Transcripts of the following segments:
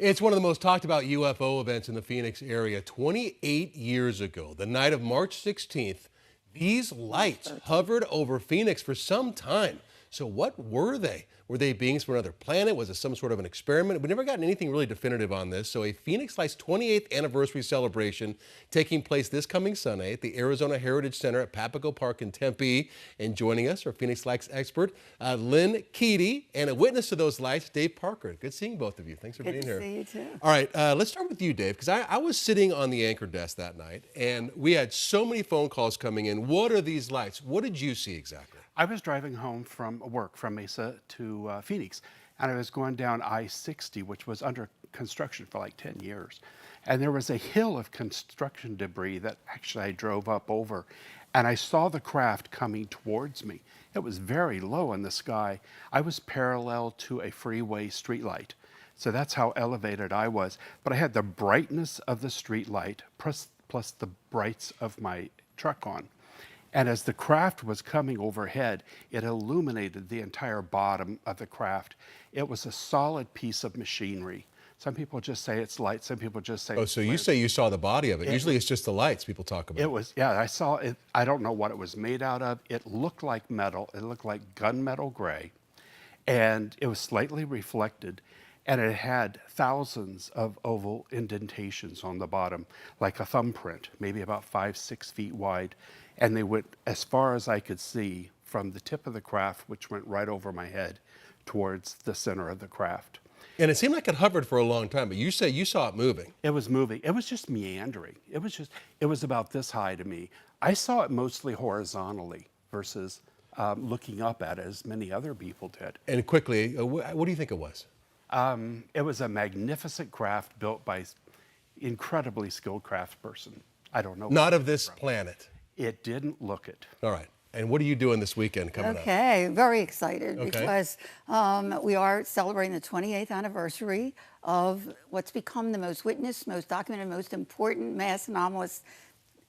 It's one of the most talked about UFO events in the Phoenix area. 28 years ago, the night of March 16th, these lights hovered over Phoenix for some time. So what were they? Were they beings from another planet? Was it some sort of an experiment? We never gotten anything really definitive on this. So a Phoenix Lights 28th anniversary celebration taking place this coming Sunday at the Arizona Heritage Center at Papago Park in Tempe. And joining us are Phoenix Lights expert Lynn Keaty and a witness to those lights, Dave Parker. Good seeing both of you. Thanks for being here. Good to see you too. All right, let's start with you, Dave, because I was sitting on the anchor desk that night and we had so many phone calls coming in. What are these lights? What did you see exactly? I was driving home from work from Mesa to Phoenix, and I was going down I-60, which was under construction for like 10 years. And there was a hill of construction debris that actually I drove up over, and I saw the craft coming towards me. It was very low in the sky. I was parallel to a freeway streetlight. So that's how elevated I was. But I had the brightness of the streetlight plus the brights of my truck on. And as the craft was coming overhead, it illuminated the entire bottom of the craft. It was a solid piece of machinery. Some people just say it's light. Some people just say Oh, so you say you saw the body of it. Usually it's just the lights people talk about. It was, yeah, I saw it. I don't know what it was made out of. It looked like metal. It looked like gunmetal gray. And it was slightly reflected. And it had thousands of oval indentations on the bottom, like a thumbprint, maybe about 5-6 feet wide. And they went as far as I could see from the tip of the craft, which went right over my head, towards the center of the craft. And it seemed like it hovered for a long time, but you say you saw it moving. It was moving. It was just meandering. It was about this high to me. I saw it mostly horizontally versus looking up at it, as many other people did. And quickly, what do you think it was? It was a magnificent craft built by incredibly skilled craftsperson. I don't know. Not of this planet. It didn't look it. All right. And what are you doing this weekend coming up? Okay, very excited Okay. because we are celebrating the 28th anniversary of what's become the most witnessed, most documented, most important mass anomalous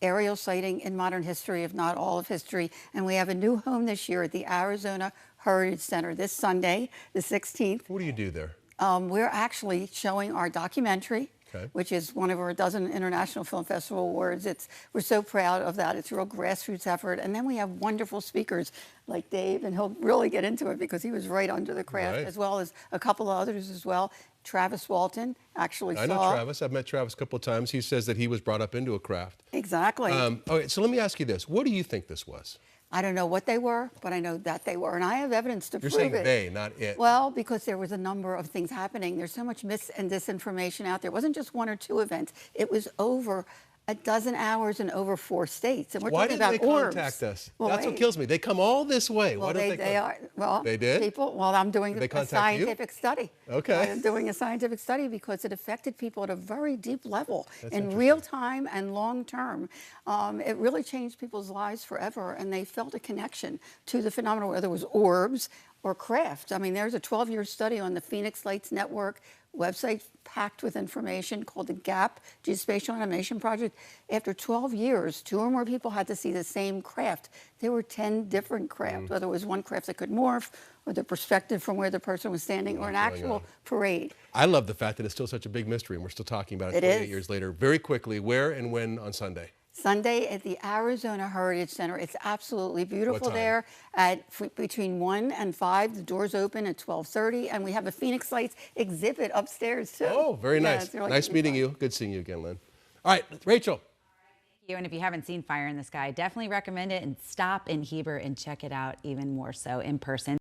aerial sighting in modern history, if not all of history. And we have a new home this year at the Arizona Heritage Center this Sunday, the 16th. What do you do there? We're actually showing our documentary, Okay. which is one of our dozen International Film Festival awards. We're so proud of that. It's a real grassroots effort. And then we have wonderful speakers like Dave, and he'll really get into it because he was right under the craft, Right. as well as a couple of others as well. Travis Walton actually I know Travis. I've met Travis a couple of times. He says that he was brought up into a craft. Exactly. Okay, so let me ask you this. What do you think this was? I don't know what they were, but I know that they were, and I have evidence to You're prove saying it. they, not it. Well, because there was a number of things happening. There's so much mis and disinformation out there. It wasn't just one or two events. It was over a dozen hours in over 4 states, and we're Why talking didn't about they orbs. contact us? Well, That's what wait. kills me. They come all this way. Well, Why don't they are. Well, They did? People. Well, I'm doing Did they a contact you? scientific study. Okay. I'm doing a scientific study because it affected people at a very deep level That's in interesting. real time and long term. It really changed people's lives forever, and they felt a connection to the phenomenon, whether it was orbs or craft. I mean, there's a 12-year study on the Phoenix Lights Network website packed with information called the GAP, Geospatial Animation Project. After 12 years, 2 or more people had to see the same craft. There were 10 different crafts, whether it was one craft that could morph, or the perspective from where the person was standing, or an actual parade. I love the fact that it's still such a big mystery, and we're still talking about it It 28 is. years later. Very quickly, where and when on Sunday? Sunday at the Arizona Heritage Center. It's absolutely beautiful time? there. At between 1 and 5, the doors open at 12:30, and we have a Phoenix Lights exhibit upstairs too. Oh, very Yeah, nice. it's really Nice gonna be meeting fun. you. Good seeing you again, Lynn. All right, Rachel. And if you haven't seen Fire in the Sky, definitely recommend it, and stop in Heber and check it out even more so in person.